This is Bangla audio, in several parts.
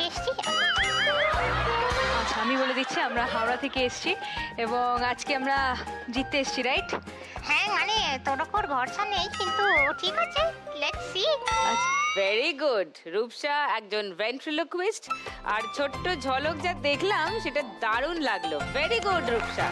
এসেছি। আচ্ছা, আমি বলে দিচ্ছি আমরা হাওড়া থেকে এসেছি এবং আজকে আমরা জিততে এসেছি, রাইট? হ্যাঁ, মানে তোর ওপর ভরসা নেই, কিন্তু ঠিক আছে, let's see. Very good. Rupsa একজন ভেন্ট্রিলোকুইস্ট, আর ছোট্ট ঝলক যা দেখলাম সেটা দারুণ লাগলো। Very good Rupsa.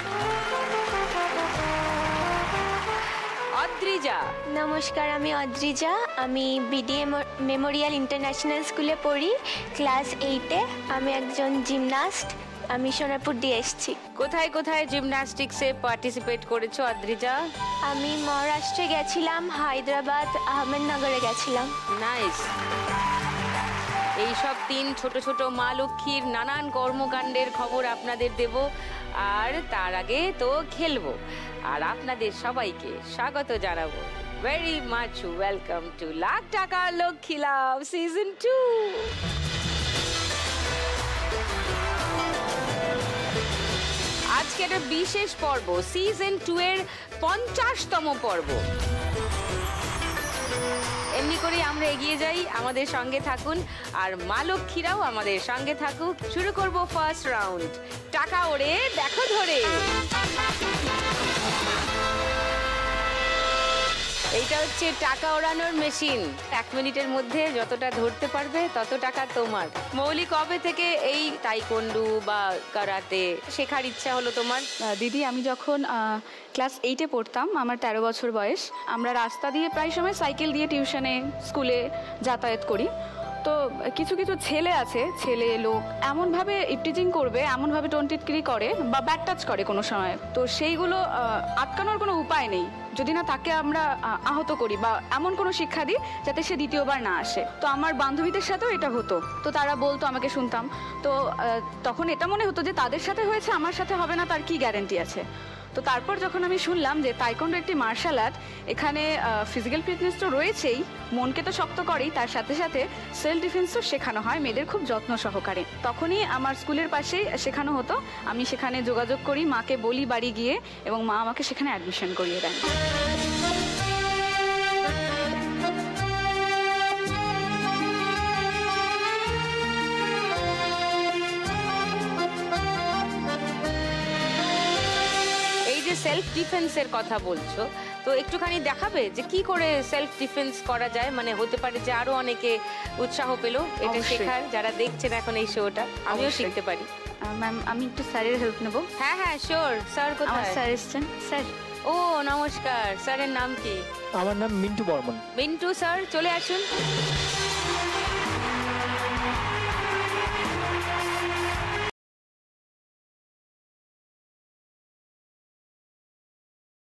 অদ্রিজা। নমস্কার, আমি অদ্রিজা। আমি বিডিএ মেমোরিয়াল ইন্টারন্যাশনাল স্কুলে পড়ি, ক্লাস 8-এ। আমি একজন জিমনাস্ট। আমি সোনারপুর দিয়ে এসেছি। কোথায় কোথায় জিমন্যাস্টিক্সে পার্টিসিপেট করেছো অদ্রিজা? আমি মহারাষ্ট্রে গেছিলাম, হায়দ্রাবাদ, আহমেদনগরে গেছিলাম। নাইস। এইসব 3 ছোট ছোট মা লক্ষ্মীর নানান কর্মকাণ্ডের খবর আপনাদের দেব, আর তার আগে তো খেলবো, আর আপনাদের সবাইকে স্বাগত জানাবো। Very much welcome to lakh টাকা লক্ষ্মী লাভ সিজন 2। আজকে একটা বিশেষ পর্ব, সিজন 2 এর 50তম পর্ব। এমনি করে আমরা এগিয়ে যাই, আমাদের সঙ্গে থাকুন, আর মা লক্ষ্মীরাও আমাদের সঙ্গে থাকুক। শুরু করব ফার্স্ট রাউন্ড, টাকা ওড়ে দেখো ধরে। এইটা হচ্ছে টাকা ওড়ানোর মেশিন। 1 মিনিটের মধ্যে যতটা ধরতে পারবে তত টাকা তোমার। মৌলিক কবে থেকে এই তাইকোন্ডু বা কারাতে শেখার ইচ্ছা হলো তোমার? দিদি, আমি যখন ক্লাস 8-এ পড়তাম, আমার 13 বছর বয়স, আমরা রাস্তা দিয়ে প্রায় সময় সাইকেল দিয়ে টিউশনে, স্কুলে যাতায়াত করি। তো কিছু কিছু ছেলে আছে, ছেলে লোক এমনভাবে ইপটিজিং করবে, এমনভাবে টোনটিটকিরি করে বা ব্যাড টাচ করে কোনো সময়, তো সেইগুলো আটকানোর কোনো উপায় নেই যদি না তাকে আমরা আহত করি বা এমন কোনো শিক্ষা দিই যাতে সে দ্বিতীয়বার না আসে। তো আমার বান্ধবীদের সাথেও এটা হতো, তো তারা বলতো, আমাকে শুনতাম, তো তখন এটা মনে হতো যে তাদের সাথে হয়েছে, আমার সাথে হবে না, তার কি গ্যারেন্টি আছে। তো তারপর যখন আমি শুনলাম যে তাইকোন্ডো একটি মার্শাল আর্ট, এখানে ফিজিক্যাল ফিটনেস তো রয়েছেই, মনকে তো শক্ত করেই, তার সাথে সাথে সেলফ ডিফেন্সও শেখানো হয় মেয়েদের খুব যত্ন সহকারে। তখনই আমার স্কুলের পাশেই শেখানো হতো, আমি সেখানে যোগাযোগ করি, মাকে বলি বাড়ি গিয়ে, এবং মা আমাকে সেখানে অ্যাডমিশন করিয়ে দেন। সেলফ ডিফেন্সের কথা বলছো, তো একটুখানি দেখাবে যে কি করে সেলফ ডিফেন্স করা যায়? মানে হতে পারে যে আরো অনেকে উৎসাহ পেলো এটা শেখার, যারা দেখছেন এখন এই শোটা, আমিও শিখতে পারি। ম্যাম, আমি একটু স্যারের হেল্প নেব। হ্যাঁ হ্যাঁ, শিওর। স্যার কোথায়? স্যার এসছেন। স্যার। ও নমস্কার, স্যারের নাম কি? আমার নাম মিন্টু বর্মন। মিন্টু স্যার, চলে আসুন।